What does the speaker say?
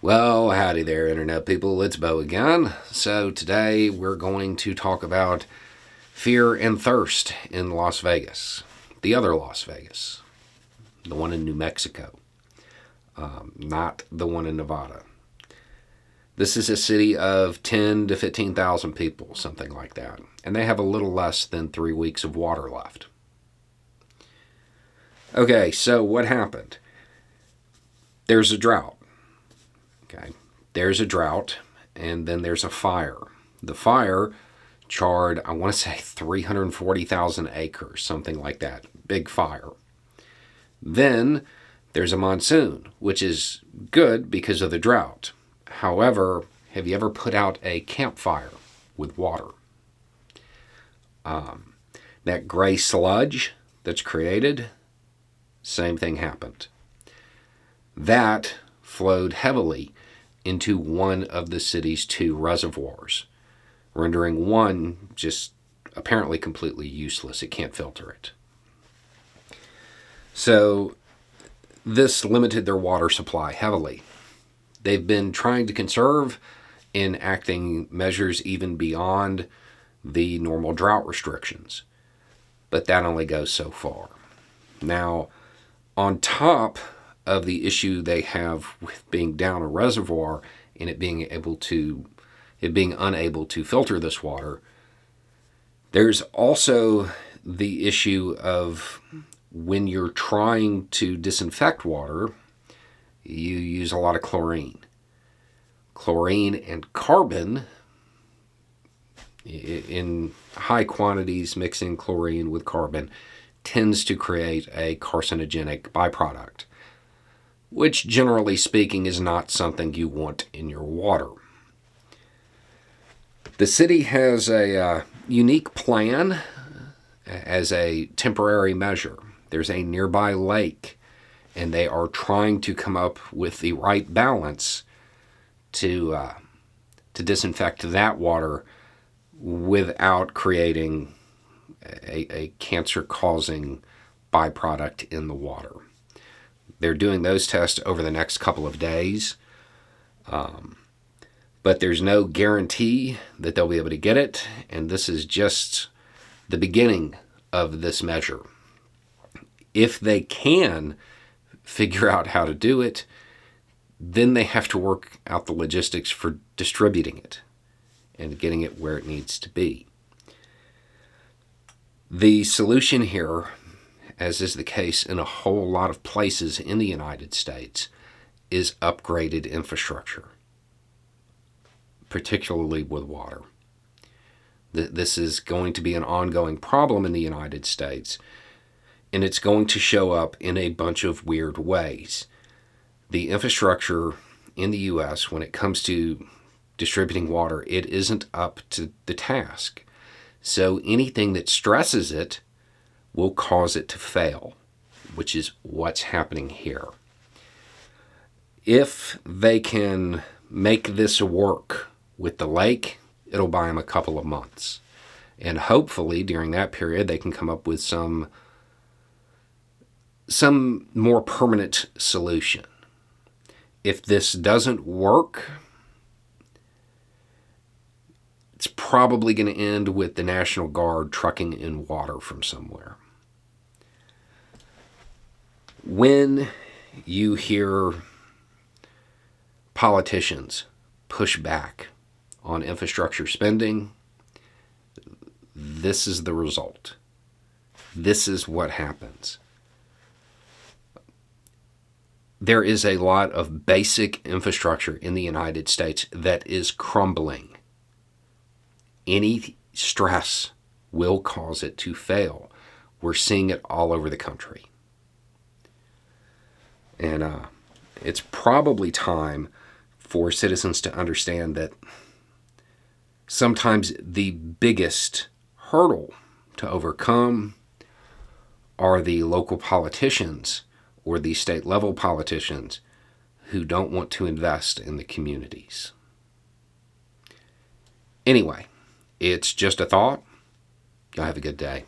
Well, howdy there, Internet people. It's Bo again. So, today we're going to talk about fear and thirst in Las Vegas. The other Las Vegas. The one in New Mexico. Not the one in Nevada. This is a city of 10 to 15,000 people, something like that. And they have a little less than 3 weeks of water left. Okay, so what happened? There's a drought. Okay, there's a drought, and then there's a fire. The fire charred, I want to say 340,000 acres, something like that. Big fire. Then there's a monsoon, which is good because of the drought. However, have you ever put out a campfire with water? That gray sludge that's created, same thing happened. That flowed heavily into one of the city's 2 reservoirs, rendering one just apparently completely useless. It can't filter it. So this limited their water supply heavily. They've been trying to conserve, enacting measures even beyond the normal drought restrictions, but that only goes so far. Now, on top of the issue they have with being down a reservoir and it being unable to filter this water, there's also the issue of when you're trying to disinfect water, you use a lot of chlorine. Chlorine and carbon, in high quantities, mixing chlorine with carbon tends to create a carcinogenic byproduct, which generally speaking is not something you want in your water. The city has a unique plan as a temporary measure. There's a nearby lake, and they are trying to come up with the right balance to disinfect that water without creating a cancer-causing byproduct in the water. They're doing those tests over the next couple of days, but there's no guarantee that they'll be able to get it, and this is just the beginning of this measure. If they can figure out how to do it, then they have to work out the logistics for distributing it and getting it where it needs to be. The solution here, as is the case in a whole lot of places in the United States, is upgraded infrastructure, particularly with water. This is going to be an ongoing problem in the United States, and it's going to show up in a bunch of weird ways. The infrastructure in the U.S., when it comes to distributing water, it isn't up to the task. So anything that stresses it will cause it to fail, which is what's happening here. If they can make this work with the lake, it'll buy them a couple of months. And hopefully during that period they can come up with some more permanent solution. If this doesn't work, it's probably going to end with the National Guard trucking in water from somewhere. When you hear politicians push back on infrastructure spending, this is the result. This is what happens. There is a lot of basic infrastructure in the United States that is crumbling. Any stress will cause it to fail. We're seeing it all over the country. And it's probably time for citizens to understand that sometimes the biggest hurdle to overcome are the local politicians or the state level politicians who don't want to invest in the communities. Anyway, it's just a thought. Y'all have a good day.